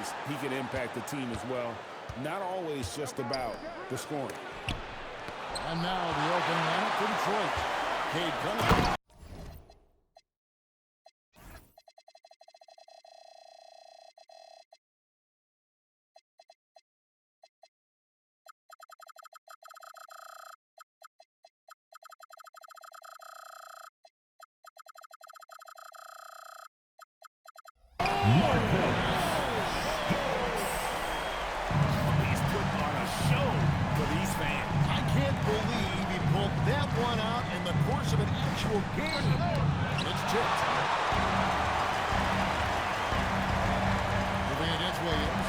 ways he can impact the team as well. Not always just about the scoring. And now the open lineup for Detroit. Cade Cunningham. He's putting on a show for these fans. I can't believe he pulled that one out in the course of an actual game. It's tipped. Moving against Williams.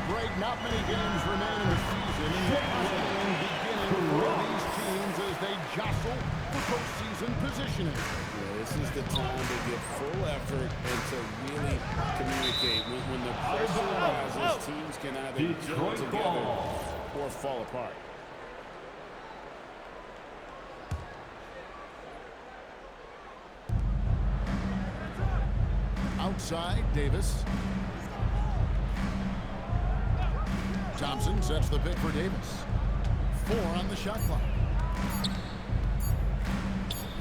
Greg, not many games remain in the season, and beginning for these teams as they jostle for postseason positioning. This is the time to give full effort and to really communicate. When the pressure rises, teams can either gel together or fall apart. Outside, Davis. Thompson sets the pick for Davis. 4 on the shot clock.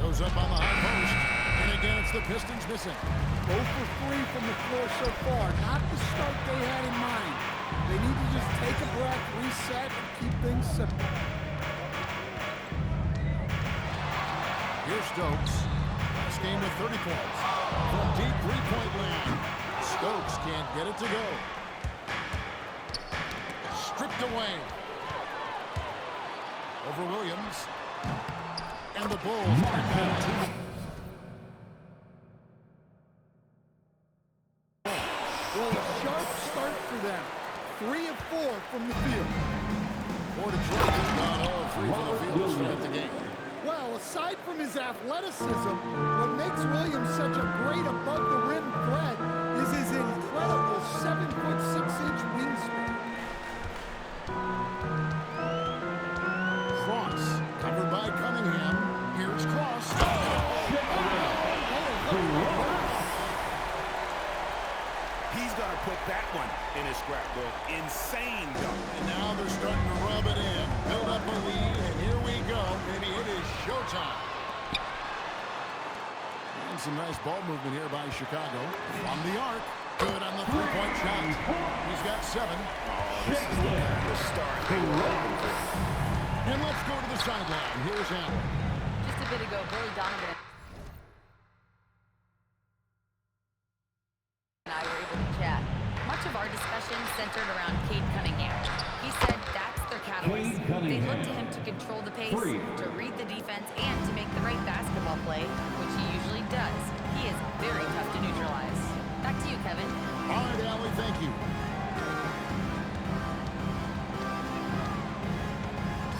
Goes up on the high post. And again, it's the Pistons missing. 0 for 3 from the floor so far. Not the start they had in mind. They need to just take a breath, reset, and keep things simple. Here's Stokes. Last game with 30 points. From deep three-point land. Stokes can't get it to go. Stripped away. Over Williams. And the Bulls are down 2. Well, a sharp start for them. 3 of 4 from the field. For Detroit has gone all 3 from the field to start the game. Well, aside from his athleticism, what makes Williams such a great above-the-rim threat is his incredible 7'6" wingspan. Cross, covered by Cunningham. Here's Cross. He's going to put that one in his scrapbook. Insane dunk. And now they're starting to rub it in. Build up a lead, and here we go. Maybe it is showtime. And some nice ball movement here by Chicago. From the arc. Good on the three-point shot. He's got 7. This is the kind of start they were looking for. And let's go to the sideline. Here's Allen. Just a bit ago, Billy Donovan and I were able to chat. Much of our discussion centered around Cade Cunningham. He said that's their catalyst. They look to him to control the pace, to read the defense, and to make the right basketball play, which he usually does. He is very tough to neutralize. Back to you, Kevin. All right, Allie, thank you.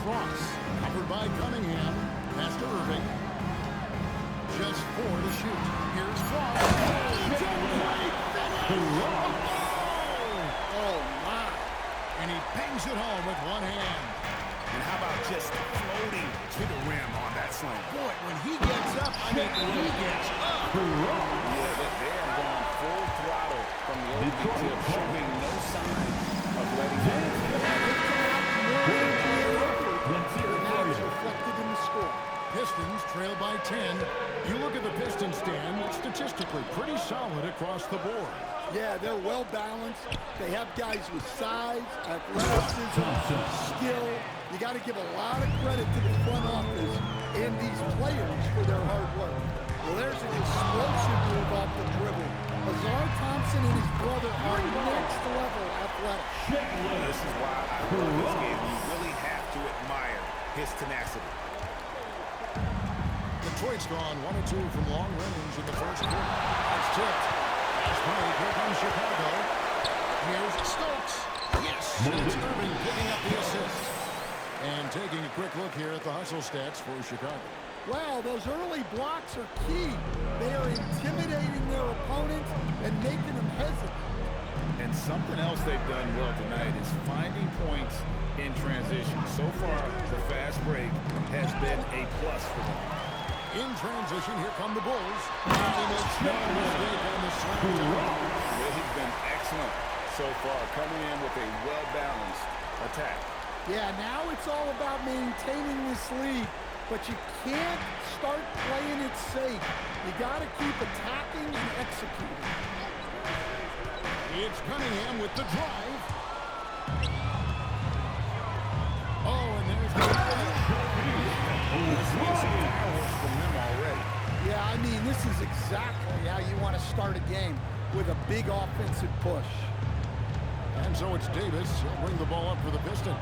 Cross, covered by Cunningham. Pass to Irving. Just 4 to shoot. Here's Cross. Oh, my. And he bangs it home with one hand. And how about just floating to the rim on that slam? Boy, when he gets up, I mean, when he gets up. Yeah, they are going full throttle from the opening tip, showing no sign of letting go. Now it's reflected in the score. Pistons trail by 10. You look at the Pistons stand, statistically pretty solid across the board. Yeah, they're well balanced. They have guys with size, athleticism, skill. You got to give a lot of credit to the front office and these players for their hard work. Well, there's an explosive move off the dribble. Azar Thompson and his brother are next level athletic. This is why I love this game. You really have to admire his tenacity. Detroit's gone 1 or 2 from long range in the first quarter. That's tipped. Last play, here comes Chicago. Here's Stokes. Yes, it's Irving picking up the assist. And taking a quick look here at the hustle stats for Chicago. Wow, those early blocks are key. They are intimidating their opponents and making them hesitant. And something else they've done well tonight is finding points in transition. So far, the fast break has been a plus for them. In transition, here come the Bulls. And they make no mistake on the slam. They've been excellent so far, coming in with a well-balanced attack. Yeah, now it's all about maintaining this lead, but you can't start playing it safe. You got to keep attacking and executing. It's Cunningham with the drive. Oh, and there's the fireworks from them already. Yeah, I mean, this is exactly how you want to start a game, with a big offensive push. And so it's Davis. He'll bring the ball up for the Pistons.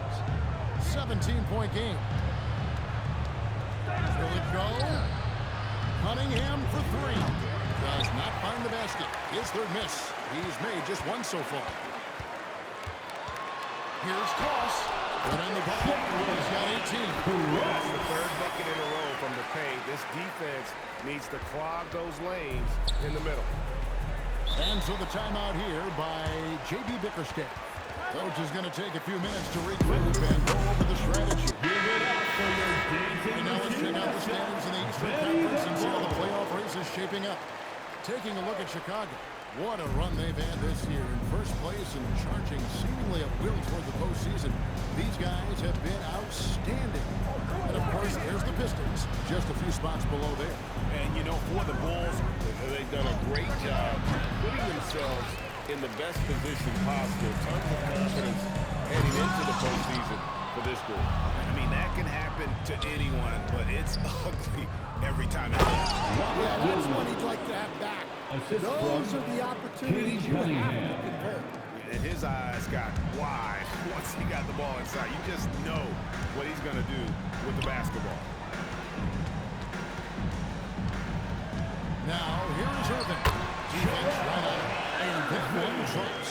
17-point game. Will it go? Cunningham for three. Does not find the basket. His third miss. He's made just one so far. Here's Cross. Put on the ball. He's got 18. That's the third bucket in a row from the paint. This defense needs to clog those lanes in the middle. And so the timeout here by J.B. Bickerstaff. Coach is going to take a few minutes to regroup and go over the strategy. And now let's check out the standings in the Eastern Conference and see how the playoff race is shaping up. Taking a look at Chicago. What a run they've had this year, in first place and charging seemingly at will toward the postseason. These guys have been outstanding. And of course, there's the Pistons, just a few spots below there. And you know, for the Bulls, they've done a great job putting themselves in the best position possible. Tons of confidence heading into the postseason for this group. I mean, that can happen to anyone, but it's ugly every time it happens. Yeah, that's what he'd like to have back. Those are the opportunities you have to convert. And his eyes got wide once he got the ball inside. You just know what he's going to do with the basketball. Now, here is Irvin. Defense right on. And that one drops.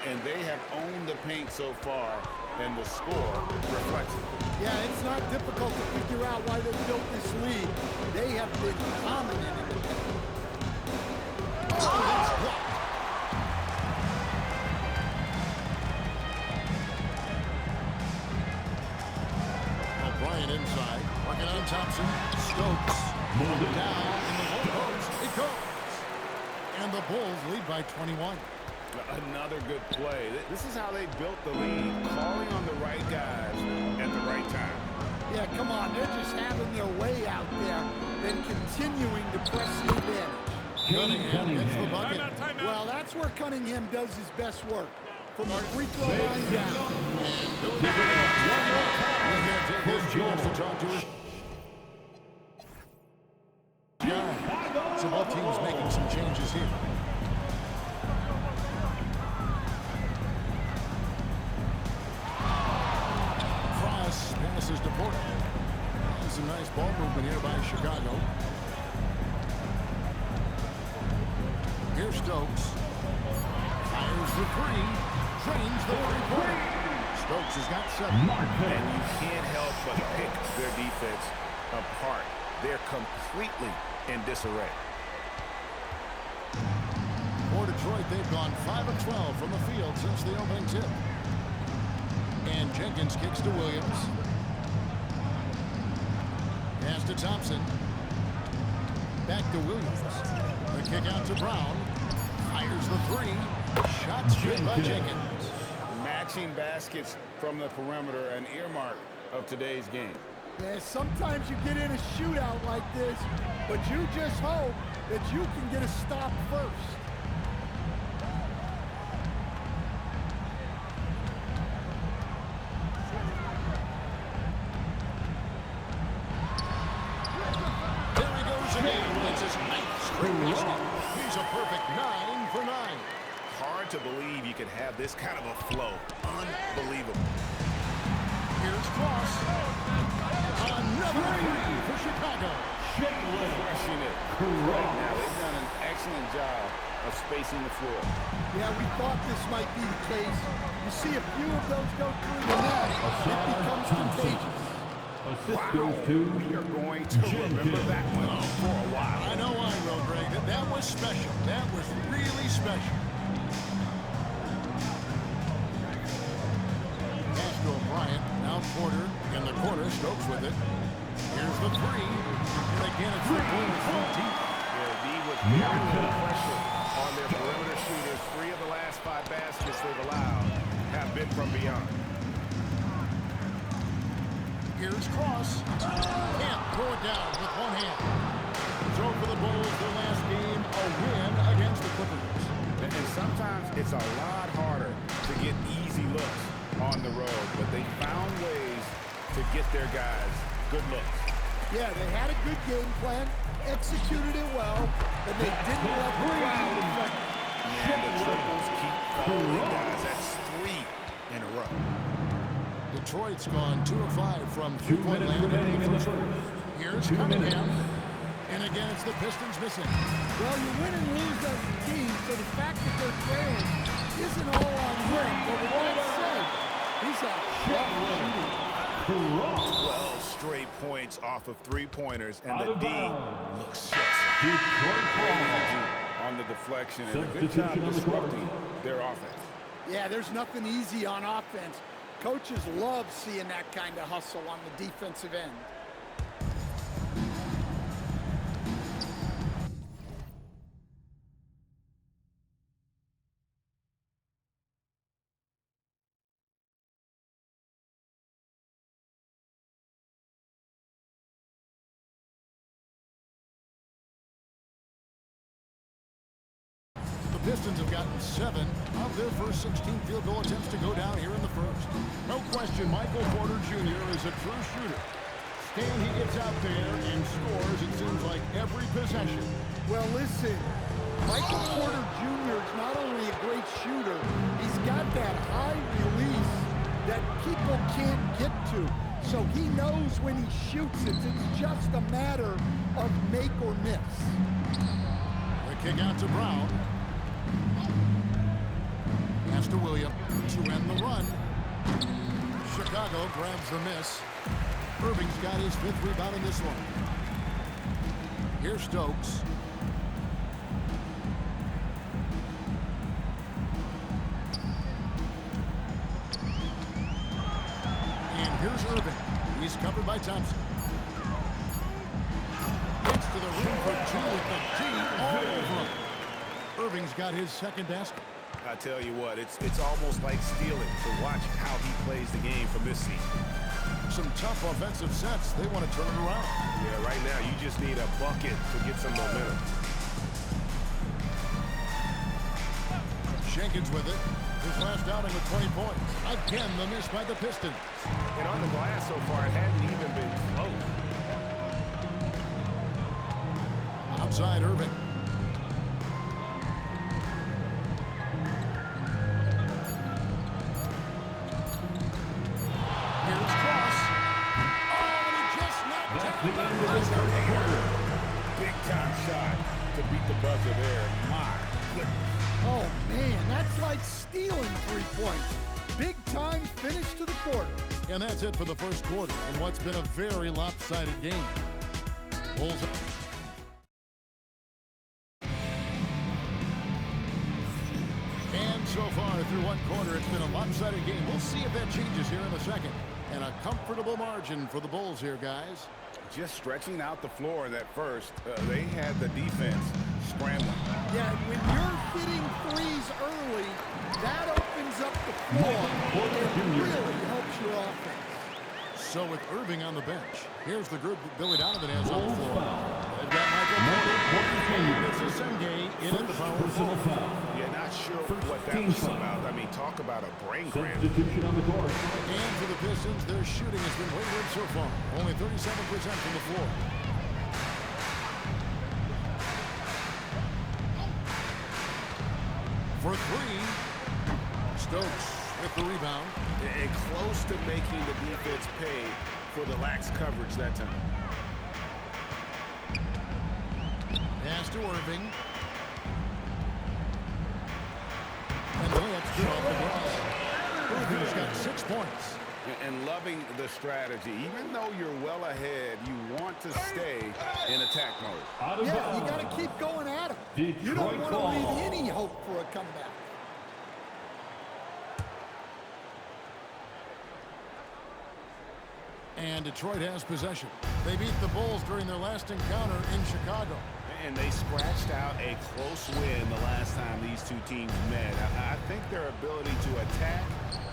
And they have owned the paint so far, and the score reflects it. Yeah, it's not difficult to figure out why they built this lead. They have been dominant in the paint. Oh, that's blocked. O'Brien inside. Working on Thompson. Stokes. Moved it down in the low post. It goes. And the Bulls lead by 21. Another good play. This is how they built the lead, calling on the right guys at the right time. Yeah, come on. They're just having their way out there and continuing to press the advantage. Cunningham gets the bucket. Well, that's where Cunningham does his best work. From the free throw line down. He's going to take his chance to talk to us. So both teams making some changes here. Cross passes to Porter. Some nice ball movement here by Chicago. Here's Stokes. Fires the three. Drains the three-pointer. Stokes has got 7. And you can't help but pick their defense apart. They're completely in disarray. For Detroit, they've gone 5 of 12 from the field since the opening tip. And Jenkins kicks to Williams. Pass to Thompson. Back to Williams. The kick out to Brown. Fires the three. Shots good by Jenkins. Matching baskets from the perimeter, an earmark of today's game. Yeah, sometimes you get in a shootout like this, but you just hope that you can get a stop first. There he goes again. It's his 9th straight basket. He's a perfect 9 for 9. Hard to believe you could have this kind of a flow. Unbelievable. Here's Cross. Another three for Chicago. Crushing it right now. They've done an excellent job of spacing the floor. Yeah, we thought this might be the case. You see a few of those go through the net, it becomes contagious. Wow, we are going to remember that one for a while. I know I will, Greg. That was special. That was really special. Pass to O'Brien. Now Timeout Porter in the corner. Stokes with it. Here's the three. And again, it's the Bulls from deep. Yeah, D was very little pressure on their perimeter shooters. 3 of the last 5 baskets they've allowed have been from beyond. Here's Cross. Can't throw it down with one hand. So for the Bulls, their last game, a win against the Clippers. And sometimes it's a lot harder to get easy looks on the road, but they found ways to get their guys good looks. Yeah, they had a good game plan, executed it well, but they didn't let the crowd affect. And the triples keep falling, guys. That's 3 in a row. Detroit's gone 2 of 5 from three-point land in the first quarter. Here's Cunningham. And again, it's the Pistons missing. Well, you win and lose as a team, so the fact that they're trailing isn't all on him. But with that said, he's a rough shooter. 12 straight points off of 3-pointers, and the D looks sexy. On the deflection, and a good job disrupting their offense. Yeah, there's nothing easy on offense. Coaches love seeing that kind of hustle on the defensive end. The Pistons have gotten 7 of their first 16 field goal attempts to go down here in the first. No question, Michael Porter Jr. is a true shooter. Stan, he gets out there and scores, it seems like, every possession. Well, listen, Michael Porter Jr. is not only a great shooter, he's got that high release that people can't get to. So he knows when he shoots it. It's just a matter of make or miss. The kick out to Brown. Pass to William to end the run. Chicago grabs the miss. Irving's got his 5th rebound in this one. Here's Stokes. And here's Irving. He's covered by Thompson. Gets to the rim for 2 with the D all over him. Irving's got his 2nd basket. I tell you what, it's almost like stealing to watch how he plays the game from this seat. Some tough offensive sets. They want to turn it around. Yeah, right now you just need a bucket to get some momentum. Jenkins with it. His last outing with 20 points. Again, the miss by the Pistons. And on the glass so far, it hadn't even been close. Outside Irving. Here's Cross. Oh, and he just knocked it. Big time shot to beat the buzzer there. My goodness. Oh, man, that's like stealing 3 points. Big time finish to the quarter. And that's it for the first quarter in what's been a very lopsided game. Bulls. And so far through one quarter, it's been a lopsided game. We'll see if that changes here in a second. And a comfortable margin for the Bulls here, guys. Just stretching out the floor in that first, they had the defense scrambling. Yeah, when you're hitting threes early, that opens up the floor and really helps your offense. So with Irving on the bench, here's the group that Billy Donovan has on the floor. They've got Michael Porter. This is Senge in at the power forward. Yeah, not sure what that was about. I mean, talk about a brain cramp. Substitution on the court. And for the Pistons, their shooting has been wayward so far. Only 37% from the floor. For 3, Stokes with the rebound. And close to making the defense pay for the lax coverage that time. Pass to Irving. And the layup's good off the glass. Irving's got 6 points. And loving the strategy. Even though you're well ahead, you want to stay in attack mode. Yeah, you got to keep going at him. You don't want to leave any hope for a comeback. And Detroit has possession. They beat the Bulls during their last encounter in Chicago. And they scratched out a close win the last time these two teams met. I think their ability to attack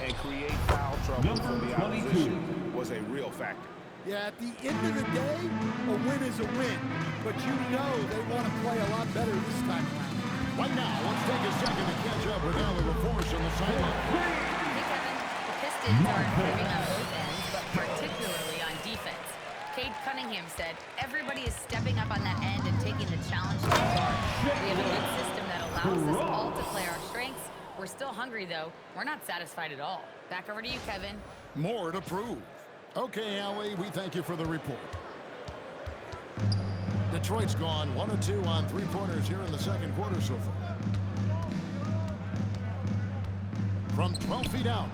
and create foul trouble for the opposition was a real factor. Yeah, at the end of the day, a win is a win. But you know they want to play a lot better this time around. Right now, let's take a second to catch up with Allie LaForce on the sideline. Hey, Kevin. The Pistons are improving on both ends, but particularly on defense. Cade Cunningham said, everybody is stepping up on that end and taking the challenge to the guard. We have a good system that allows us all to play our strengths. We're still hungry, though. We're not satisfied at all. Back over to you, Kevin. More to prove. Okay, Allie, we thank you for the report. Detroit's gone 1 of 2 on three-pointers here in the second quarter so far. From 12 feet out,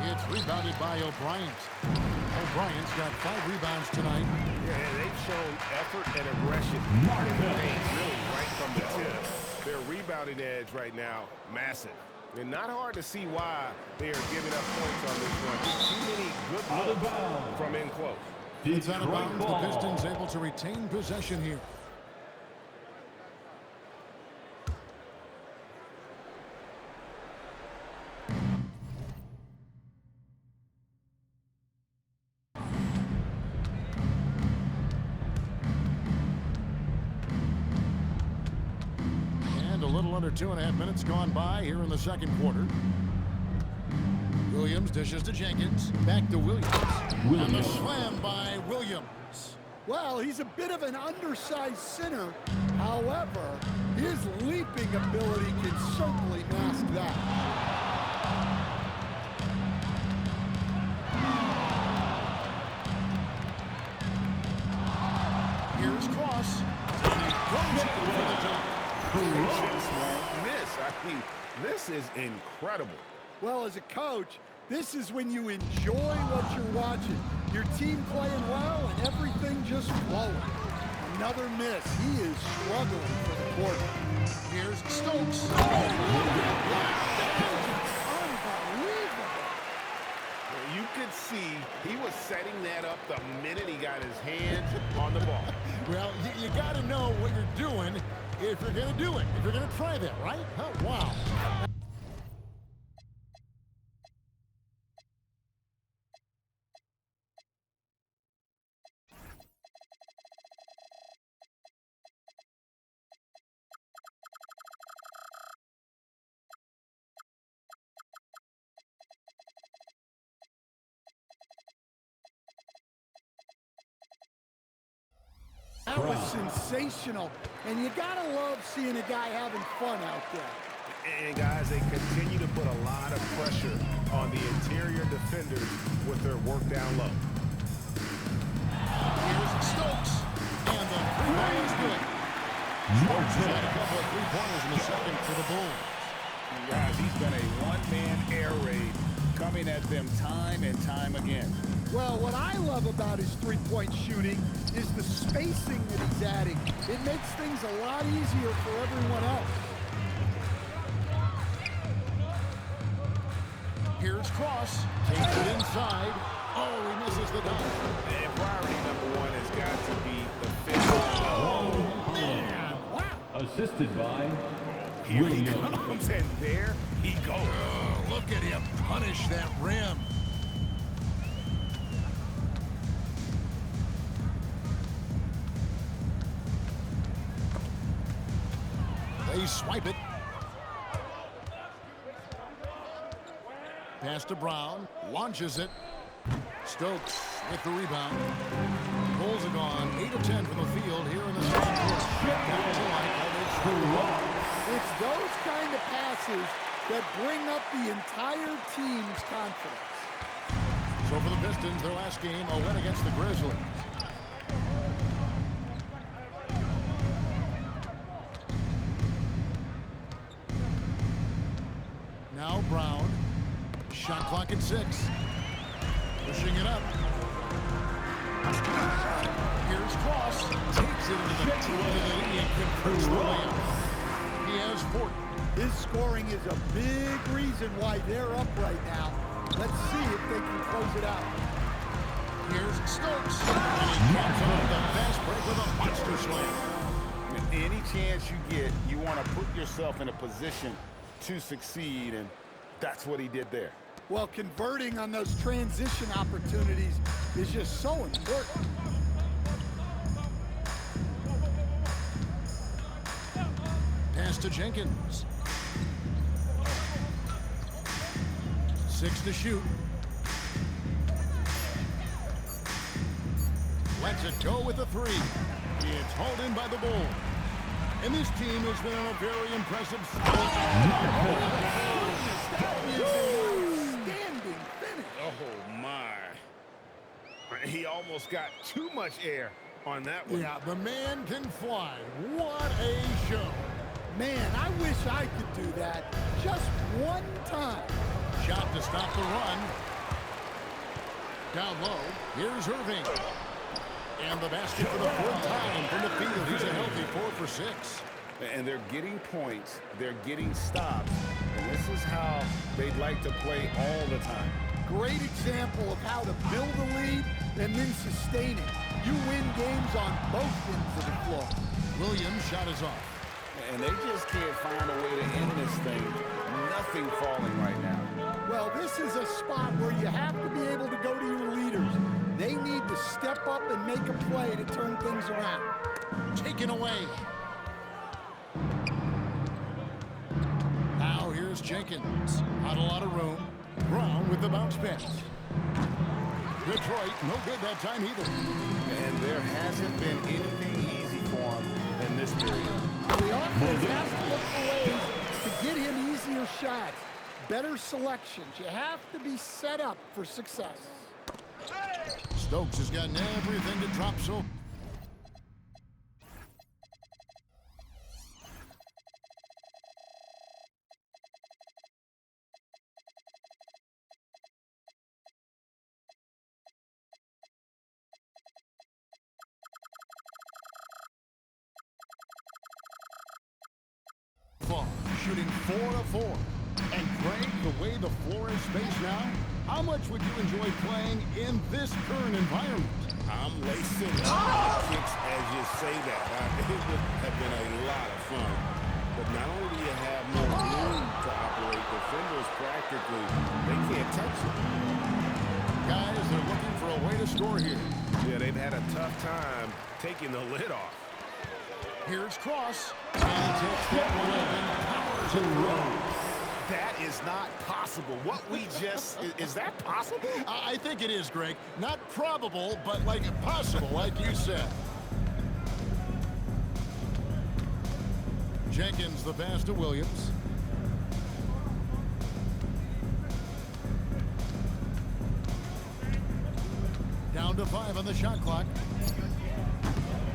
it's rebounded by O'Brien. O'Brien's got 5 rebounds tonight. Yeah, they've shown effort and aggression in the paint, really right from the tip. Their rebounding edge right now, massive. And not hard to see why they are giving up points on this one. Too many good looks from in close. It's out of bounds. The Pistons able to retain possession here. And a little under 2.5 minutes gone by here in the second quarter. Williams dishes to Jenkins. Back to Williams. And the slam by Williams. Well, he's a bit of an undersized center. However, his leaping ability can certainly mask that. Here's Cross. And he goes in for the dunk. Just won't miss. I mean, this is incredible. Well, as a coach, this is when you enjoy what you're watching. Your team playing well and everything just flowing. Another miss. He is struggling for the quarter. Here's Stokes. Unbelievable. You could see he was setting that up the minute he got his hands on the ball. Well, you got to know what you're doing if you're going to do it. If you're going to try that, right? Oh, wow. That was sensational. And you got to love seeing a guy having fun out there. And guys, they continue to put a lot of pressure on the interior defenders with their work down low. Here's Stokes. And the three-pointer is good. Stokes has had a couple of three-pointers in the second for the Bulls. Guys, he's been a one-man air raid coming at them time and time again. Well, what I love about his three-point shooting is the spacing that he's adding. It makes things a lot easier for everyone else. Here's Cross. Takes it inside. Oh, he misses the dunk. And priority number one has got to be the finish. Oh, man. Wow. Assisted by Here he comes, and there he goes. Oh, look at him punish that rim. They swipe it. Pass to Brown. Launches it. Stokes with the rebound. Bulls are gone 8 of 10 from the field here in the second quarter. It's those kind of passes that bring up the entire team's confidence. So for the Pistons, their last game, a win against the Grizzlies. Now Brown. Shot clock at 6. Pushing it up. Here's Cross. Takes it into the lead and converts the layup. He has 4. His scoring is a big reason why they're up right now. Let's see if they can close it out. Here's Stokes. And he comes off the fast break with a monster slam. Any chance you get, you want to put yourself in a position to succeed, and that's what he did there. Well, converting on those transition opportunities is just so important. Pass to Jenkins. 6 to shoot. Lets it go with a 3. It's hauled in by the Bulls. And this team has been on a very impressive Standing finish. Oh, my. He almost got too much air on that one. Yeah, the man can fly. What a show. Man, I wish I could do that just one time. Shot to stop the run. Down low. Here's Irving. And the basket for the 4th time from the field. He's a healthy 4 for 6. And they're getting points. They're getting stops. And this is how they'd like to play all the time. Great example of how to build a lead and then sustain it. You win games on both ends of the floor. Williams' shot is off. And they just can't find a way to end this thing. Nothing falling right now. Well, this is a spot where you have to be able to go to your leaders. They need to step up and make a play to turn things around. Taken away. Now here's Jenkins. Not a lot of room. Brown with the bounce pass. Detroit, no good that time either. And there hasn't been anything easy for him in this period. The offense has to look for ways to get him easier shots. Better selections. You have to be set up for success. Stokes has gotten everything to drop so. Shooting 4 of 4. And Craig, the way the floor is spaced now, how much would you enjoy playing in this current environment? I'm lacing up kicks as you say that. It would have been a lot of fun. But not only do you have more room to operate, defenders practically, they can't touch it. Guys, they're looking for a way to score here. Yeah, they've had a tough time taking the lid off. Here's Cross. And takes that one and powers and rolls. That is not possible. What we just, is that possible? I think it is, Greg. Not probable, but like possible, like you said. Jenkins the pass to Williams. Down to 5 on the shot clock.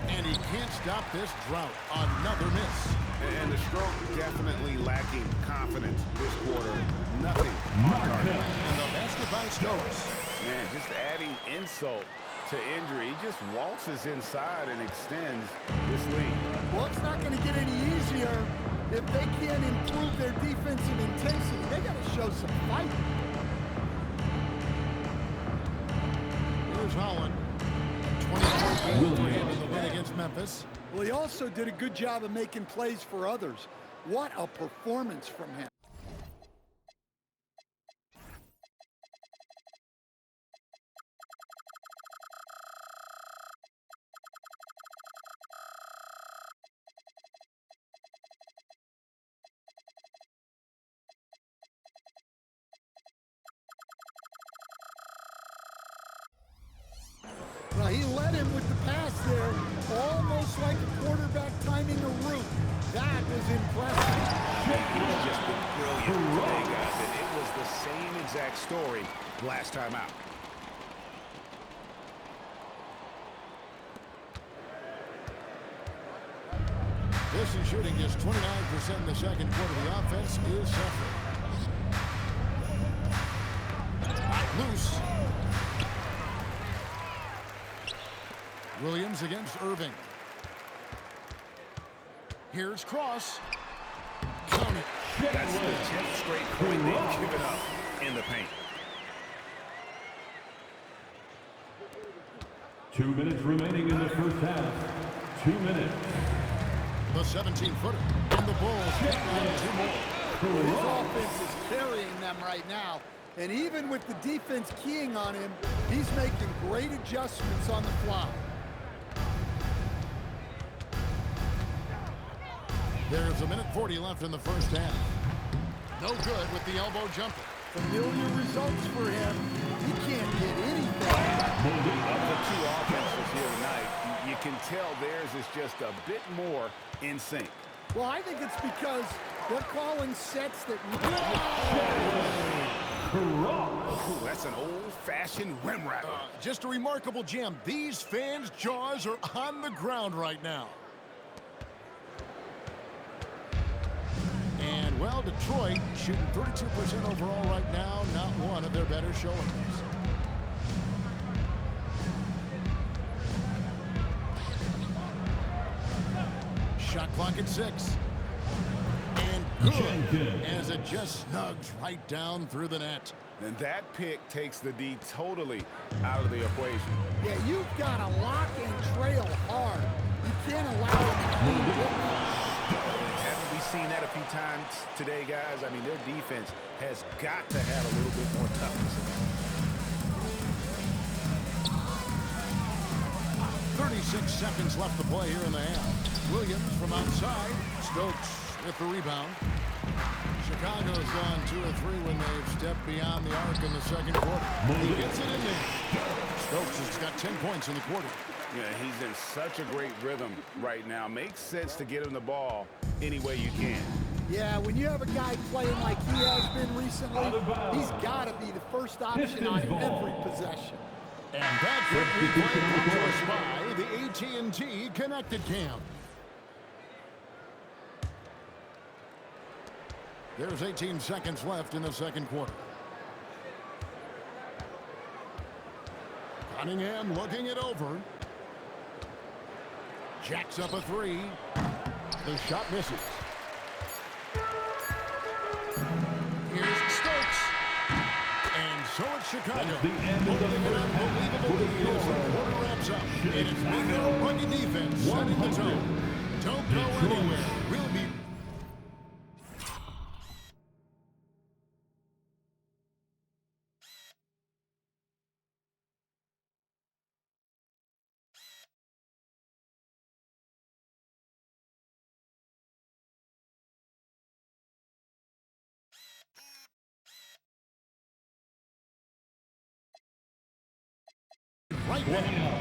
And he can't stop this drought. Another miss. And the stroke definitely lacking confidence this quarter. Nothing on target. And the basket by Stokes. Man, just adding insult to injury. He just waltzes inside and extends this lead. Well, it's not going to get any easier if they can't improve their defensive intensity. They got to show some fight. Here's Holland. 24 goals for him in the win against Memphis. Well, he also did a good job of making plays for others. What a performance from him. Well, he led him with the pass there, almost like a quarterback timing a route. That was impressive. He's just been brilliant today, guys. And it was the same exact story last time out. This is shooting just 29% in the second quarter. The offense is suffering. Loose. Williams against Irving. Here's Cross. Count it. That's the 10th straight point they've given up in the paint. 2 minutes remaining in the first half. 2 minutes. The 17-footer. And the Bulls get down 2 more. His offense is carrying them right now. And even with the defense keying on him, he's making great adjustments on the fly. There's 1:40 left in the first half. No good with the elbow jumper. Familiar results for him. He can't hit anything. Of the two offenses here tonight, you can tell theirs is just a bit more in sync. Well, I think it's because they're calling sets that... Ooh, that's an old-fashioned rim rattler. Just a remarkable jam. These fans' jaws are on the ground right now. And, well, Detroit shooting 32% overall right now. Not one of their better showings. Shot clock at 6. And good, as it just snugs right down through the net. And that pick takes the D totally out of the equation. Yeah, you've got to lock and trail hard. You can't allow them to clean it. Haven't we seen that a few times today, guys? I mean, their defense has got to have a little bit more toughness. 36 seconds left to play here in the half. Williams from outside. Stokes with the rebound. Chicago's gone 2 or 3 when they've stepped beyond the arc in the second quarter. He gets it in there. Stokes has got 10 points in the quarter. Yeah, he's in such a great rhythm right now. Makes sense to get him the ball any way you can. Yeah, when you have a guy playing like he has been recently, he's got to be the first option on every possession. And that quick replay brought to us by the AT&T Connected Cam. There's 18 seconds left in the second quarter. Cunningham looking it over. Jacks up a 3. The shot misses. Here's Stokes. And so it's Chicago. That's the end of the first half. Quarter wraps up. And it's Mingo rugged defense setting the tone. Don't go anywhere. We'll be... right now.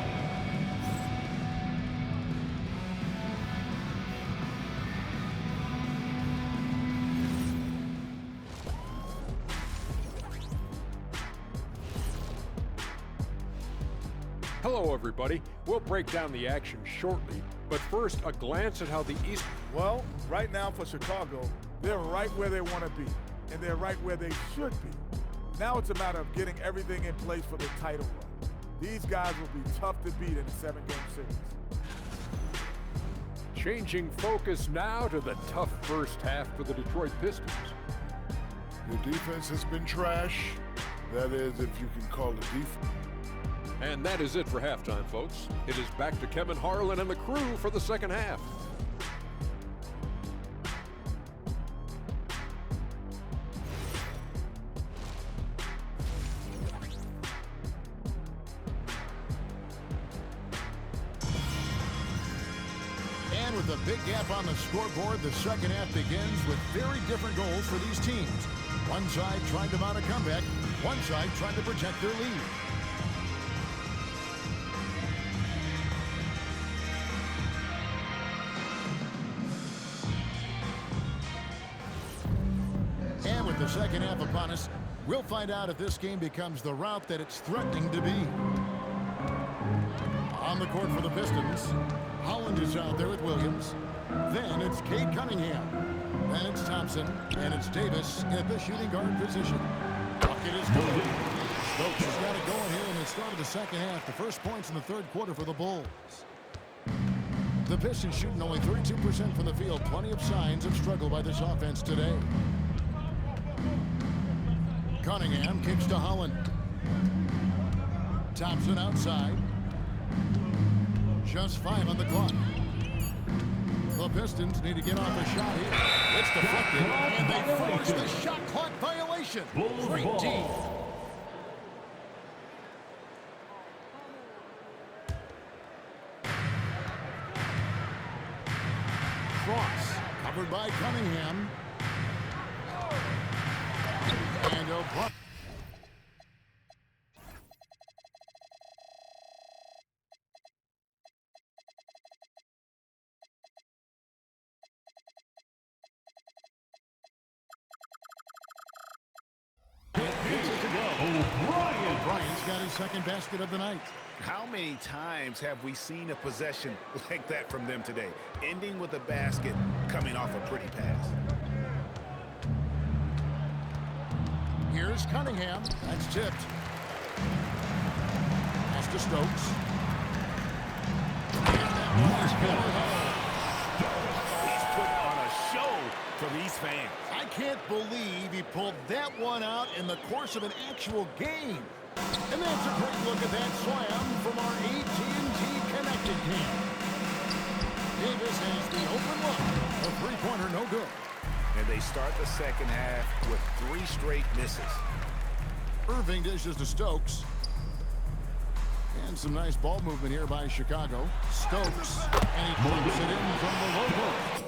Hello, everybody. We'll break down the action shortly, but first, a glance at how the East... Well, right now for Chicago, they're right where they want to be, and they're right where they should be. Now it's a matter of getting everything in place for the title run. These guys will be tough to beat in a 7-game series. Changing focus now to the tough first half for the Detroit Pistons. The defense has been trash. That is, if you can call it defense. And that is it for halftime, folks. It is back to Kevin Harlan and the crew for the second half. And with a big gap on the scoreboard, the second half begins with very different goals for these teams. One side trying to mount a comeback, one side trying to protect their lead. And with the second half upon us, we'll find out if this game becomes the route that it's threatening to be. On the court for the Pistons, Holland is out there with Williams. Then it's Cade Cunningham. Then it's Thompson. And it's Davis at the shooting guard position. Bucket is good. Stokes has got it going here in the start of the second half. The first points in the third quarter for the Bulls. The Pistons shooting only 32% from the field. Plenty of signs of struggle by this offense today. Cunningham kicks to Holland. Thompson outside. Just 5 on the clock. The Pistons need to get off a shot here. It's deflected, and they force the shot clock violation. Great team. Cross, covered by Cunningham. And O'Brien. O'Brien's got his second basket of the night. How many times have we seen a possession like that from them today? Ending with a basket, coming off a pretty pass. Here's Cunningham. That's tipped. Pass to Stokes. And that one is good. He's put on a show for these fans. I can't believe he pulled that one out in the course of an actual game. And that's a great look at that slam from our AT&T Connected Cam. Davis has the open look. A three-pointer, no good. And they start the second half with 3 straight misses. Irving dishes to Stokes. And some nice ball movement here by Chicago. Stokes, and he puts it in from the low post.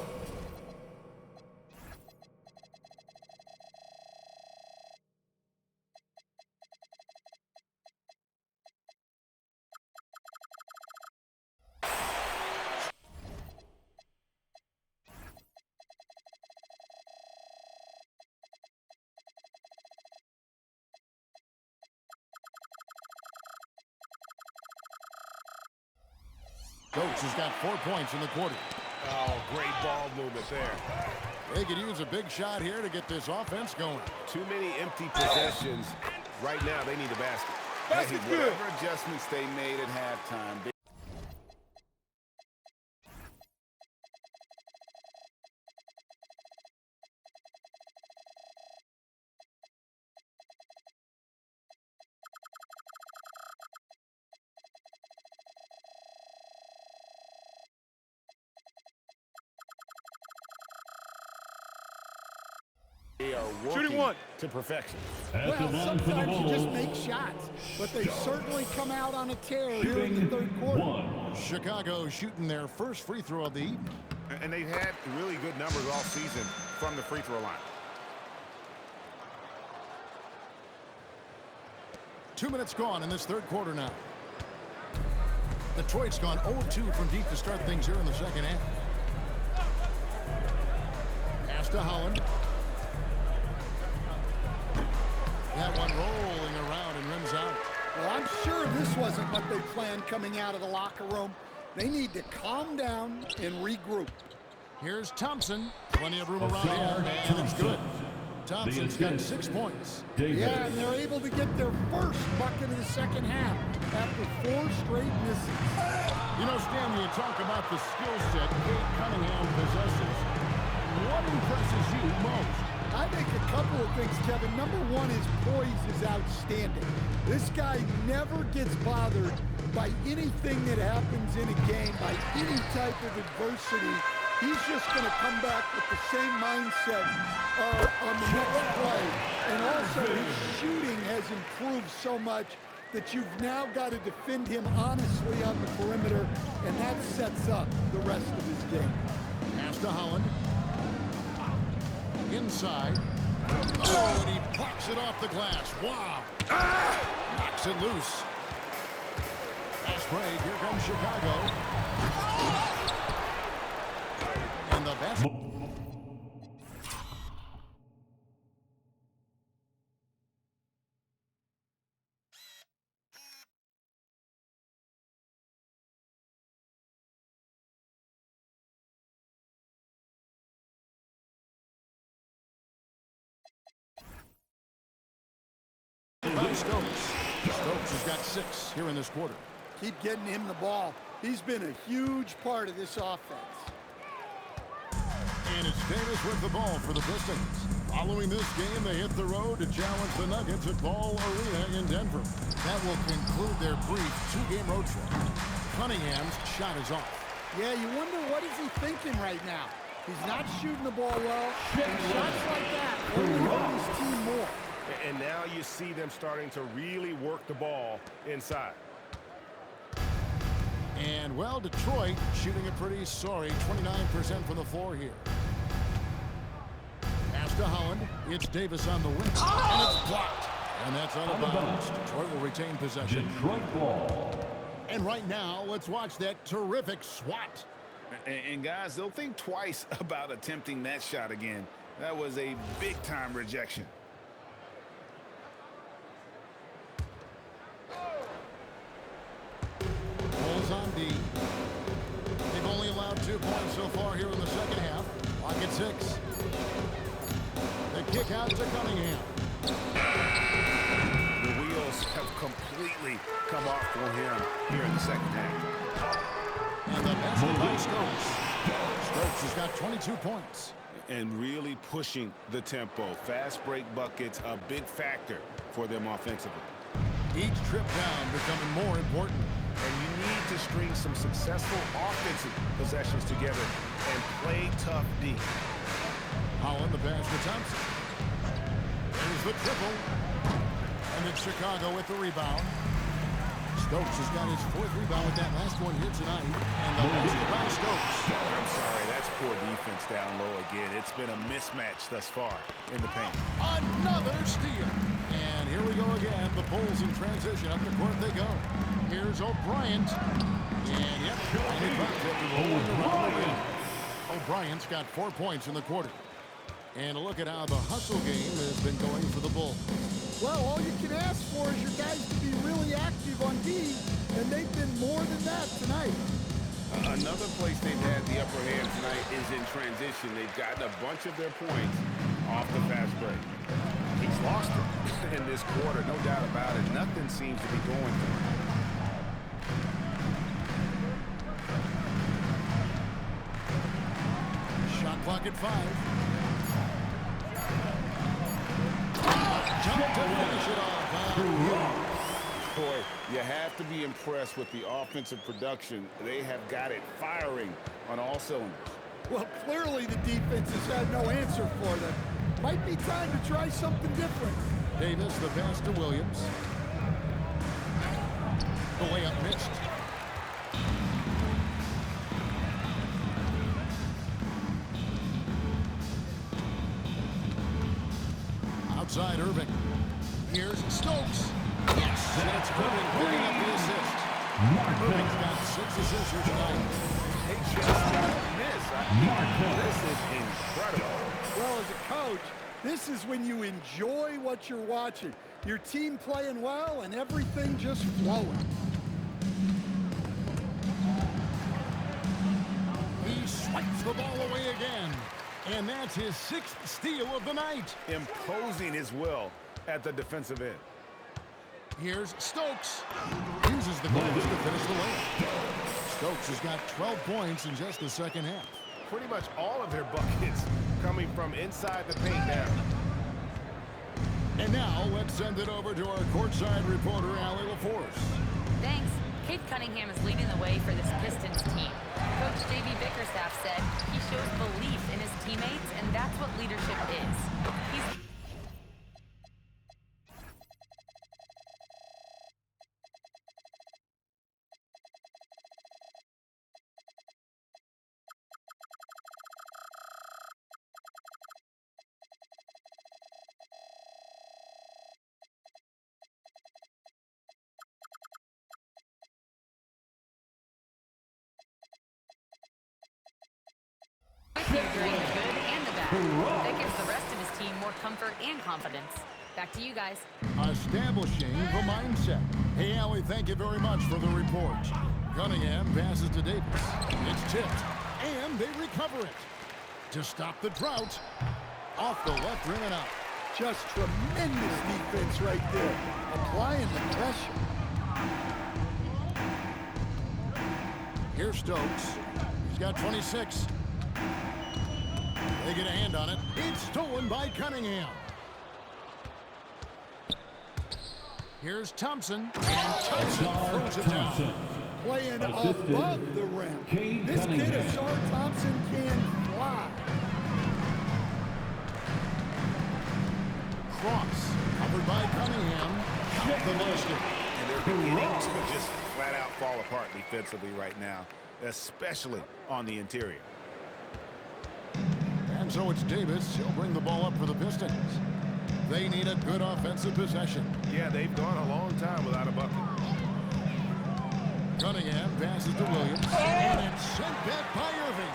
Stokes has got 4 points in the quarter. Oh, great ball movement there. They could use a big shot here to get this offense going. Too many empty possessions. Right now, they need a basket. Basket Hey, good. whatever adjustments they made at halftime, they are working to perfection. Well, sometimes you just make shots, but they certainly come out on a tear here in the third quarter. Chicago shooting their first free throw of the evening. And they've had really good numbers all season from the free throw line. 2 minutes gone in this third quarter now. Detroit's gone 0-2 from deep to start things here in the second half. Pass to Holland. That one rolling around and rims out. Well, I'm sure this wasn't what they planned coming out of the locker room. They need to calm down and regroup. Here's Thompson. Plenty of room around here, and it's good. Thompson's got 6 points. Yeah, and they're able to get their first bucket of the second half after 4 straight misses. You know, Stan, when you talk about the skill set Cade Cunningham possesses, what impresses you most? I think a couple of things, Kevin. Number one, his poise is outstanding. This guy never gets bothered by anything that happens in a game, by any type of adversity. He's just going to come back with the same mindset on the next play. And also, his shooting has improved so much that you've now got to defend him honestly on the perimeter, and that sets up the rest of his game. Pass to Holland. Inside. Oh, and he pops it off the glass. Wow. Knocks it loose. Fast break. Here comes Chicago. And the best. Stokes has got 6 here in this quarter. Keep getting him the ball. He's been a huge part of this offense. And it's Davis with the ball for the Pistons. Following this game, they hit the road to challenge the Nuggets at Ball Arena in Denver. That will conclude their brief two-game road trip. Cunningham's shot is off. Yeah, you wonder what is he thinking right now. He's not shooting the ball well, and shots like that only hurt his team more. And now you see them starting to really work the ball inside. And, well, Detroit shooting a pretty sorry 29% from the floor here. Pass to Holland. It's Davis on the wing. And it's blocked. And that's out of bounds. Detroit will retain possession. Detroit ball. And right now, let's watch that terrific swat. And guys, they'll think twice about attempting that shot again. That was a big-time rejection. Bulls on D. They've only allowed 2 points so far here in the second half. Clock at 6. The kick out to Cunningham. The wheels have completely come off for him here in the second half. And the basket by Stokes. Stokes has got 22 points. And really pushing the tempo. Fast break buckets, a big factor for them offensively. Each trip down becoming more important. And you need to string some successful offensive possessions together and play tough D. Holland the pass to Thompson. There's the triple. And it's Chicago with the rebound. Stokes has got his 4th rebound with that last one here tonight. And the basket by Stokes. I'm sorry, that's poor defense down low again. It's been a mismatch thus far in the paint. Another steal. And here we go again. The Bulls in transition. Up the court they go. Here's O'Brien. And yep, O'Brien's got 4 points in the quarter. And a look at how the hustle game has been going for the Bulls. Well, all you can ask for is your guys to be really active on D, and they've been more than that tonight. Another place they've had the upper hand tonight is in transition. They've gotten a bunch of their points off the fast break. He's lost it in this quarter, no doubt about it. Nothing seems to be going for him. Shot clock at 5. Jump to finish it off. Boy, you have to be impressed with the offensive production. They have got it firing on all cylinders. Well, clearly the defense has had no answer for them. Might be time to try something different. Davis, the pass to Williams. The layup missed. Outside Irving. Here's Stokes. Yes, and it's Irving picking up the assist. Irving's got 6 assists here tonight. They just don't miss. This is incredible. Well, as a coach, this is when you enjoy what you're watching. Your team playing well and everything just flowing. He swipes the ball away again. And that's his 6th steal of the night. Imposing his will at the defensive end. Here's Stokes. Uses the glass to finish the layup. Stokes has got 12 points in just the second half. Pretty much all of their buckets coming from inside the paint now. And now let's send it over to our courtside reporter, Allie LaForce. Thanks. Cade Cunningham is leading the way for this Pistons team. Coach J.B. Bickerstaff said he shows belief in his teammates, and that's what leadership is. He's during the good and the bad. That gives the rest of his team more comfort and confidence. Back to you guys. Establishing the mindset. Hey, Allie, thank you very much for the report. Cunningham passes to Davis. It's tipped, and they recover it. To stop the drought, off the left rim and out. Just tremendous defense right there. Applying the pressure. Here's Stokes. He's got 26. They get a hand on it. It's stolen by Cunningham. Here's Thompson. And Thompson throws it down. Playing above the rim. This kid, Ashard Thompson, can fly. Cross. Covered by Cunningham. Count the basket. And they're beginning to just flat out fall apart defensively right now, especially on the interior. And so it's Davis. He'll bring the ball up for the Pistons. They need a good offensive possession. Yeah, they've gone a long time without a bucket. Cunningham passes to Williams. And it's sent back by Irving.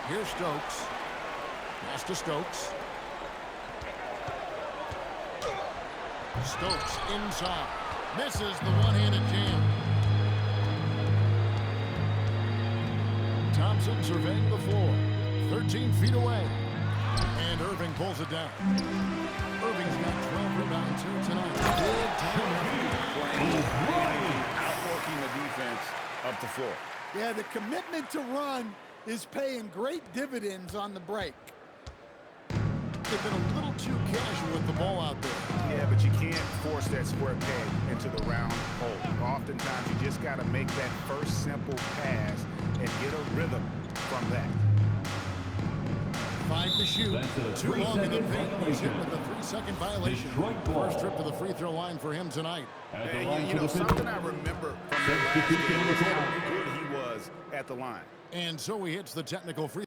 Here's Stokes. Pass to Stokes. Stokes inside. Misses the one-handed jam. Thompson surveying the floor. 13 feet away. And Irving pulls it down. Irving's got 12 rebounds here tonight. Big time. Outworking the defense up the floor. Yeah, the commitment to run is paying great dividends on the break. They've been a little too casual with the ball out there. Yeah, but you can't force that square peg into the round hole. Oftentimes, you just got to make that first simple pass and get a rhythm from that. 5 to shoot. Too long in the paint. He's hit with a 3-second violation. First trip to the free throw line for him tonight. You know, something I remember from the last game is how good he was at the line. And so he hits the technical free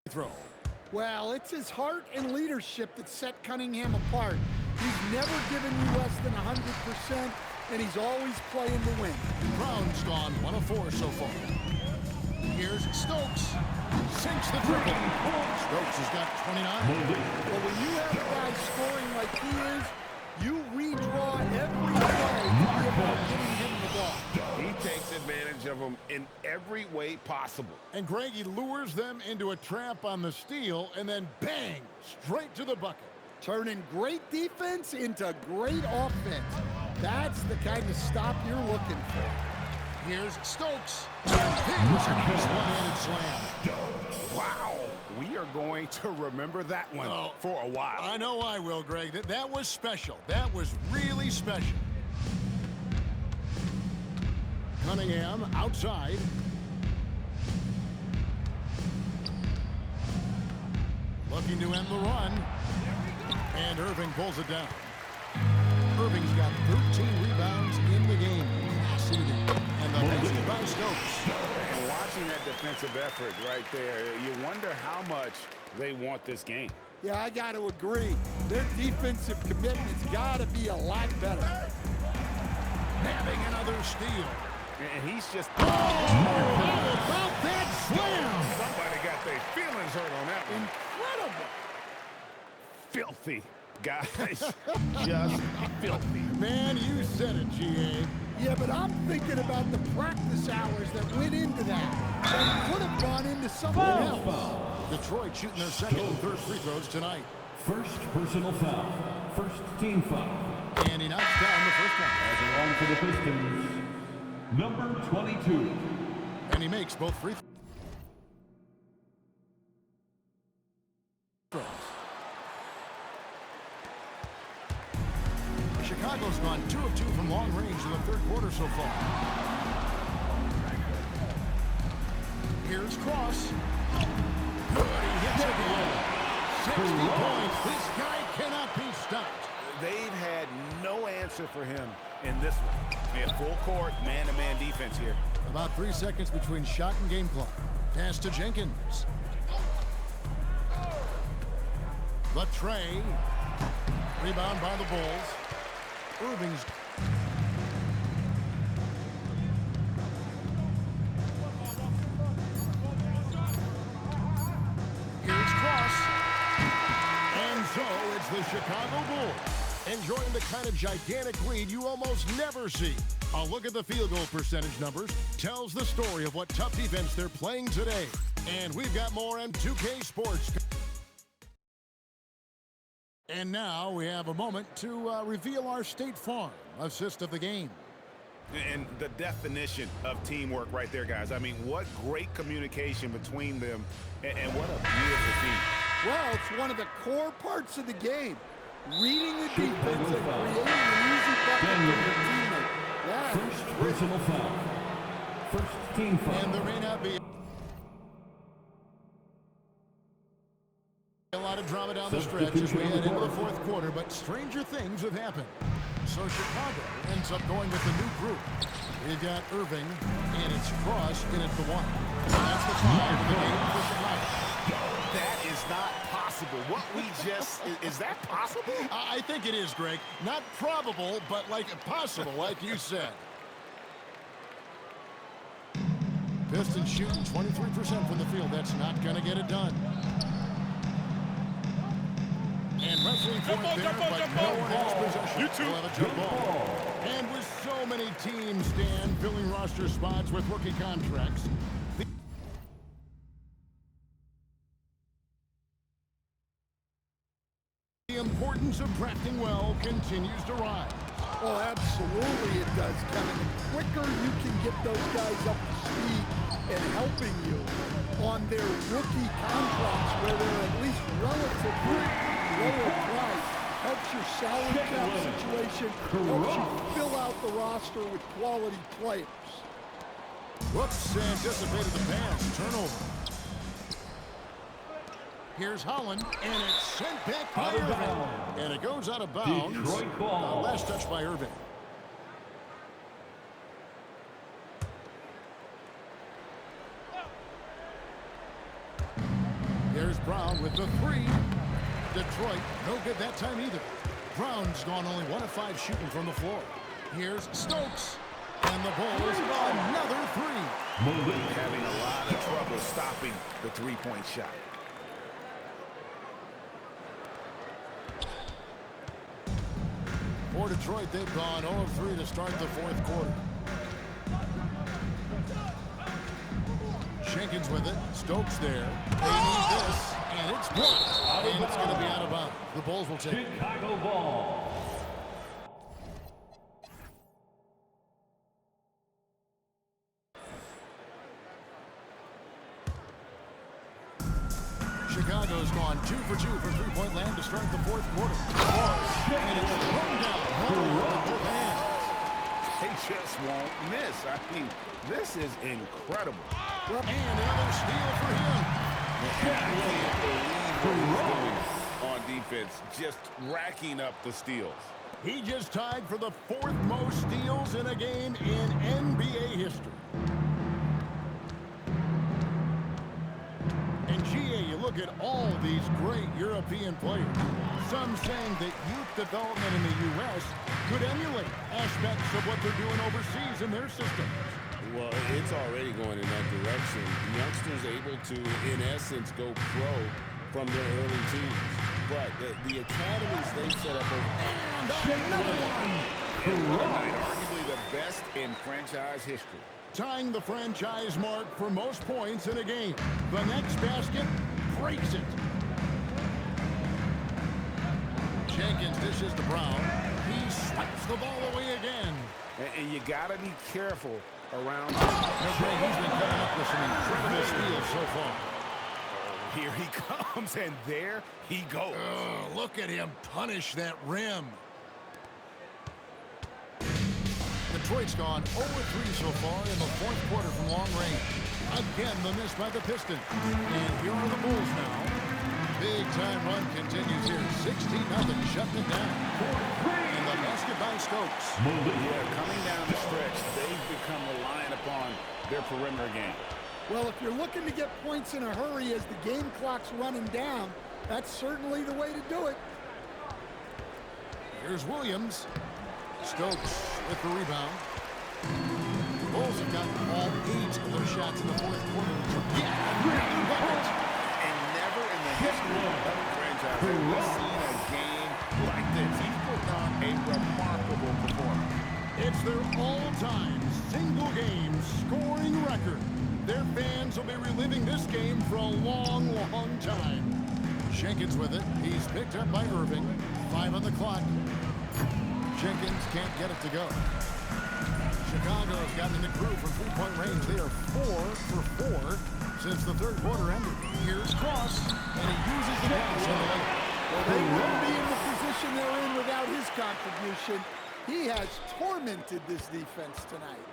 throw. Well, it's his heart and leadership that set Cunningham apart. He's never given you less than 100%, and he's always playing to win. Brown's gone 1 of 4 so far. Here's Stokes. Sinks the triple. Stokes has got 29. Well, when you have a guy scoring like he is, you redraw every play to be about getting him the ball. He takes advantage of them in every way possible. And Greg, he lures them into a trap on the steal, and then bang, straight to the bucket. Turning great defense into great offense. That's the kind of stop you're looking for. Here's Stokes. One-handed slam. Wow. We are going to remember that one for a while. I know I will, Greg. That was special. That was really special. Cunningham outside. Looking to end the run. And Irving pulls it down. Irving's got 13 rebounds in the game. And the basket by Stokes. And watching that defensive effort right there, you wonder how much they want this game. Yeah, I got to agree. Their defensive commitment's got to be a lot better. Having another steal. And he's just... Oh, how about that slam? Somebody got their feelings hurt on that one. Incredible. Filthy, guys. Just filthy. Man, you said it, G.A. Yeah, but I'm thinking about the practice hours that went into that. And could have gone into something else. Detroit shooting their second and third free throws tonight. First personal foul. First team foul. And he knocks down the first one. As a line for the Pistons, number 22. And he makes both free throws. Chicago's gone 2 of 2 from long range in the third quarter so far. Here's Cross. Good, he hits it low. 60 points. This guy cannot be stopped. They've had no answer for him in this one. In full court, man-to-man defense here. About 3 seconds between shot and game clock. Pass to Jenkins. The tray. Rebound by the Bulls. Irving's. Here's Cross. And so it's the Chicago Bulls enjoying the kind of gigantic lead you almost never see. A look at the field goal percentage numbers tells the story of what tough defense they're playing today. And we've got more on 2K Sports. And now we have a moment to reveal our State Farm assist of the game. And the definition of teamwork right there, guys. I mean, what great communication between them, and what a beautiful team. Well, it's one of the core parts of the game. Reading the defense and creating an easy bucket for your teammate. Yeah. First personal foul. First team foul. And there may not be a lot of drama down the stretch as we head into the fourth quarter, but stranger things have happened. So Chicago ends up going with the new group. They've got Irving, and it's Cross in at the 1. And that's the time of the game for Chicago. That is not possible. What we just, is that possible? I think it is, Greg. Not probable, but like possible, like you said. Pistons shooting 23% from the field. That's not going to get it done. And wrestling for it there, but no one has possession. We'll have a jump ball. And with so many teams, Dan, filling roster spots with rookie contracts, the importance of drafting well continues to rise. Oh, absolutely it does, Kevin. The quicker you can get those guys up to speed and helping you on their rookie contracts where they're at least relatively lower price, helps your salary cap situation, helps you fill out the roster with quality players. Brooks anticipated the pass. Turnover. Here's Holland, and it's sent back by Irving. And it goes out of bounds. Detroit ball. Last touch by Irving. There's Brown with the 3. Detroit, no good that time either. Brown's gone only 1 of 5 shooting from the floor. Here's Stokes. And the Bulls another 3. Having a lot of trouble stopping the three-point shot. For Detroit, they've gone 0 of 3 to start the fourth quarter. Jenkins with it. Stokes there. They need this, and it's blocked. And it's going to be out of bounds. The Bulls will take it. Chicago ball. Chicago's gone 2 for 2 from three-point land to start the fourth quarter. And it's thrown down. They just won't miss. I mean, this is incredible. And another steal for him. I can't believe what he's doing on defense, just racking up the steals. He just tied for the 4th most steals in a game in NBA history. And GA, you look at all these great European players. Some saying that youth development in the U.S. could emulate aspects of what they're doing overseas in their systems. Well, it's already going in that direction. Youngsters able to, in essence, go pro from their early teams. But the academies they set up over arguably the best in franchise history. Tying the franchise mark for most points in a game. The next basket breaks it. Jenkins dishes to Brown. He swipes the ball away again. And you got to be careful around. He's been coming up with some incredible steals so far. Here he comes, and there he goes. Look at him punish that rim. Detroit's gone 0-3 so far in the fourth quarter from long range. Again, the miss by the Pistons. And here are the Bulls now. Big time run continues here. 16-0, shutting it down. And the basket by Stokes. Yeah, coming down the stretch, they've become reliant upon their perimeter game. Well, if you're looking to get points in a hurry as the game clock's running down, that's certainly the way to do it. Here's Williams. Stokes with the rebound. The Bulls have gotten all 8 of their shots in the fourth quarter. And never in the history of the franchise have we seen a game like this. He put on a remarkable performance. It's their all-time single-game scoring record. Their fans will be reliving this game for a long, long time. Jenkins with it. He's picked up by Irving. 5 on the clock. Jenkins can't get it to go. Chicago's gotten in the crew from three-point range. They are 4 for 4 since the third quarter ended. Here's Cross, and he uses the pass on the layup. Well, they wouldn't be in the position they're in without his contribution. He has tormented this defense tonight.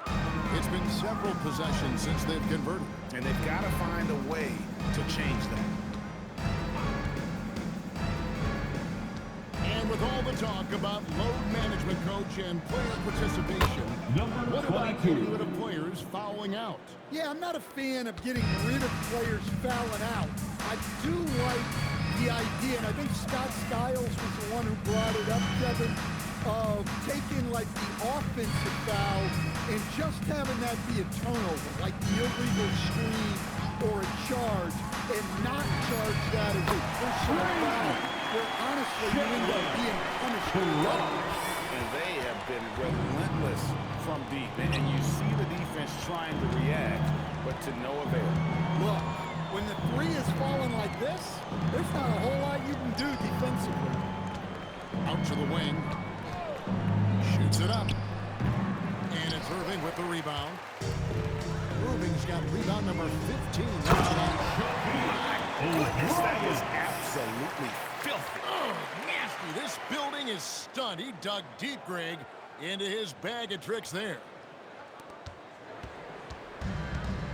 It's been several possessions since they've converted. And they've got to find a way to change that. And with all the talk about load management, coach, and player participation, what about getting rid of players fouling out? Yeah, I'm not a fan of getting rid of players fouling out. I do like the idea, and I think Scott Skiles was the one who brought it up, Kevin, of taking like the offensive foul and just having that be a turnover, like the illegal screen or a charge, and not charge that as a personal foul, where honestly you end up being punished for that. And they have been relentless from deep. And you see the defense trying to react, but to no avail. Look, when the three is falling like this, there's not a whole lot you can do defensively. Out to the wing. Shoots it up. And it's Irving with the rebound. Irving's got rebound number 15. That was absolutely filthy. Oh, nasty. This building is stunned. He dug deep, Greg, into his bag of tricks there.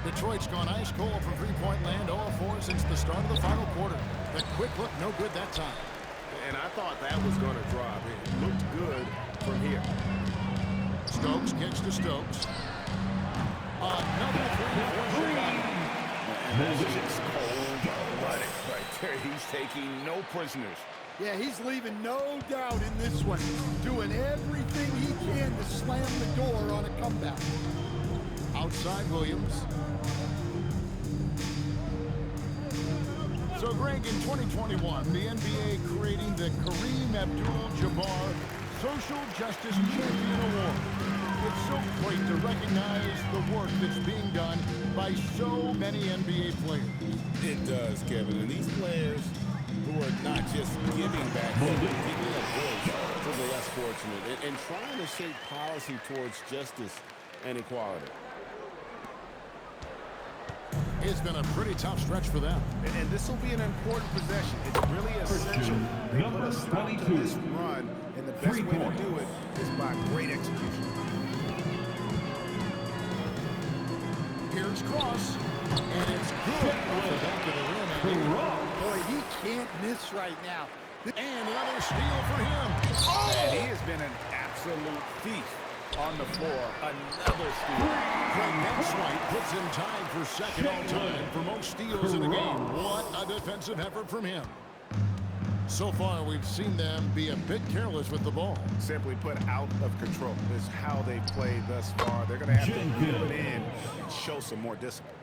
Detroit's gone ice cold from three-point land, 0-4 since the start of the final quarter. The quick look, no good that time. And I thought that was going to drop. It looked good from here. Stokes kicks to Stokes. Another three. And that's just cold-blooded right there. He's taking no prisoners. Yeah, he's leaving no doubt in this one. Doing everything he can to slam the door on a comeback. Outside Williams. So, Greg, in 2021, the NBA creating the Kareem Abdul-Jabbar Social Justice Champion Award. It's so great to recognize the work that's being done by so many NBA players. It does, Kevin. And these players who are not just giving back, but giving a voice to the less fortunate and trying to shape policy towards justice and equality. It's been a pretty tough stretch for them. And this will be an important possession. It's really essential. They put a stop to this run, and the best way to do it is by great execution. Here's Cross, and it's good. Back to the rim. Boy, he can't miss right now. And another steal for him. Oh! And he has been an absolute thief on the floor. Another steal. Craig White puts him tied for second all-time for most steals in a game. What a defensive effort from him. So far, we've seen them be a bit careless with the ball. Simply put, out of control is how they've played thus far. They're going to have to reel it in and show some more discipline.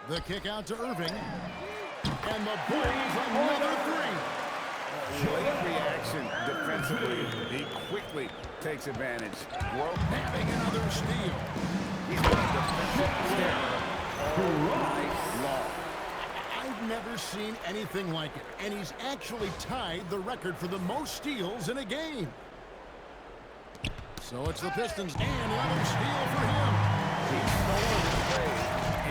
The kick out to Irving. And the Bulls another three. Late reaction defensively. He quickly takes advantage. Having another steal. He's been a defensive stare all night long. I've never seen anything like it. And he's actually tied the record for the most steals in a game. So it's the Pistons and another steal for him. He's stolen his way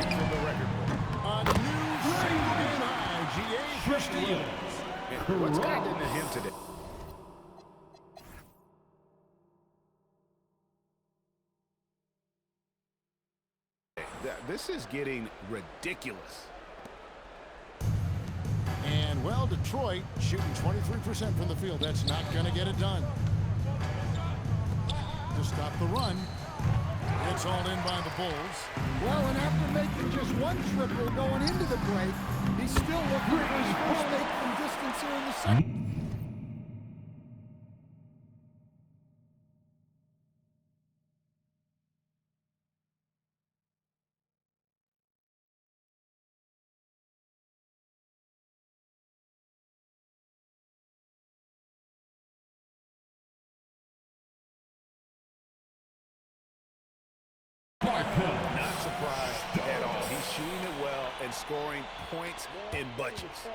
into the record book. A new single-game high, GA for steals. What's gotten into him today? This is getting ridiculous. And, well, Detroit shooting 23% from the field. That's not going to get it done. To stop the run. It's all in by the Bulls. Well, and after making just one triple going into the break, he's still looking for his first make from distance here in the second. Not surprised at all. He's shooting it well and scoring points in bunches.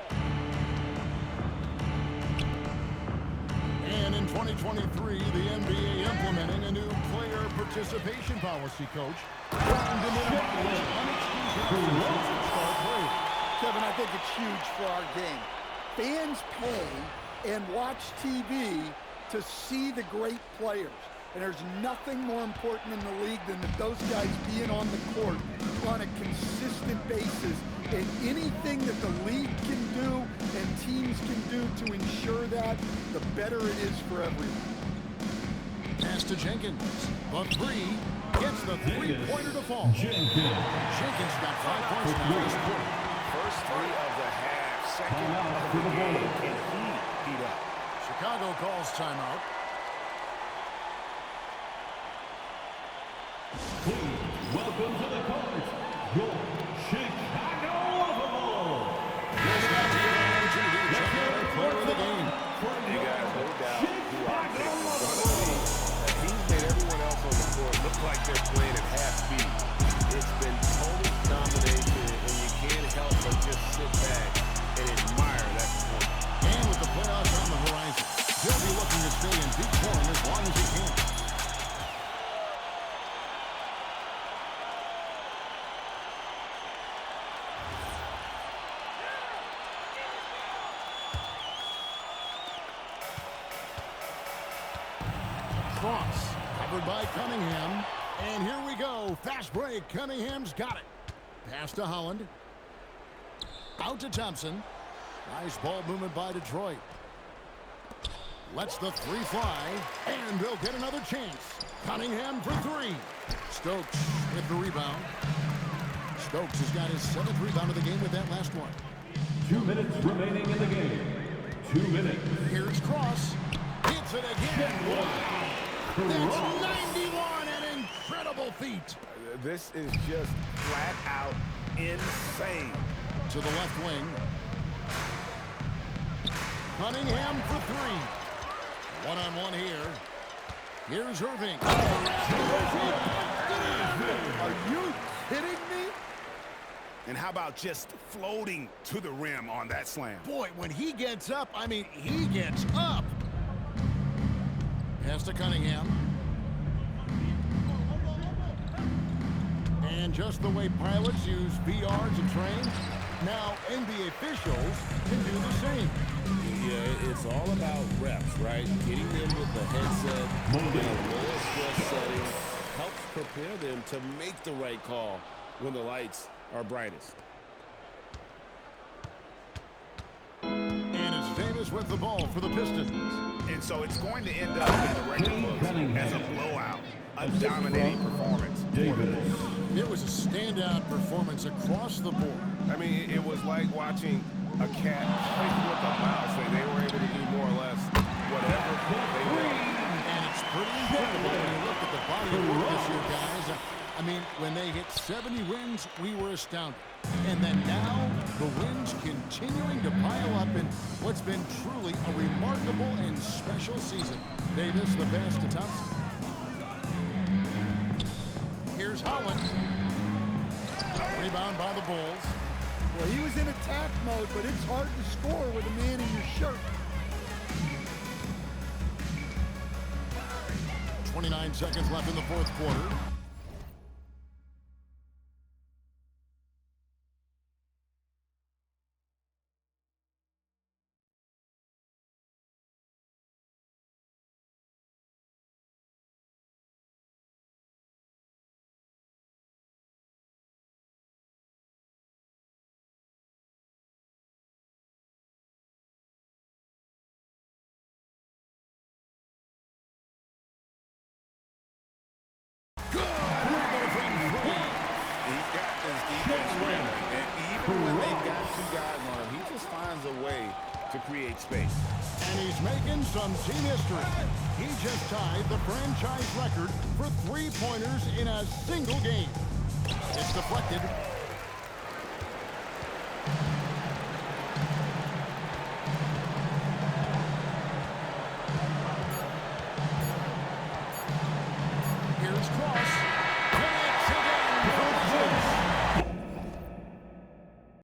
And In 2023, the NBA implementing a new player participation policy, Coach. Trying to minimize unexcused star players. Kevin, I think it's huge for our game. Fans pay and watch TV to see the great players. And there's nothing more important in the league than that those guys being on the court on a consistent basis. And anything that the league can do and teams can do to ensure that, the better it is for everyone. Pass to Jenkins. The three gets the three-pointer to fall. Jenkins got 5 points now this quarter. First three of the half, second of the game. Can he heat up? Chicago calls timeout. Welcome to the court, your Chicago Overall. Here's now to your energy. Player of the game. You guys, no doubt who I think is going to be. He's made everyone else on the court look like they're playing at half speed. It's been total domination, and you can't help but just sit back and admire that performance. And with the playoffs on the horizon, he'll be looking to stay in peak form as long as he can. Cross, covered by Cunningham. And here we go. Fast break. Cunningham's got it. Pass to Holland. Out to Thompson. Nice ball movement by Detroit. Lets the three fly. And they'll get another chance. Cunningham for three. Stokes with the rebound. Stokes has got his 7th rebound of the game with that last one. 2 minutes remaining in the game. 2 minutes. Here's Cross. Hits it again. That's 91, an incredible feat. This is just flat out insane. To the left wing. Cunningham for three. One-on-one here. Here's Irving. Are you kidding me? And how about just floating to the rim on that slam? Boy, when he gets up, I mean, he gets up. Pass to Cunningham. And just the way pilots use VR to train, now NBA officials can do the same. Yeah, it's all about reps, right? Getting them with the headset in a lower stress setting helps prepare them to make the right call when the lights are brightest. And it's Davis with the ball for the Pistons. And so it's going to end up in the record books as a blowout, a dominating performance. It was a standout performance across the board. I mean, it was like watching a cat fight with a mouse. They were able to do more or less whatever they wanted. And it's pretty incredible when you look at the body of work this year, guys. I mean, when they hit 70 wins, we were astounded. And then now, the wins continuing to pile up in what's been truly a remarkable and special season. Davis, the pass to Thompson. Here's Holland. Rebound by the Bulls. Well, he was in attack mode, but it's hard to score with a man in your shirt. 29 seconds left in the fourth quarter. To create space. And he's making some team history. He just tied the franchise record for three-pointers in a single game. It's deflected.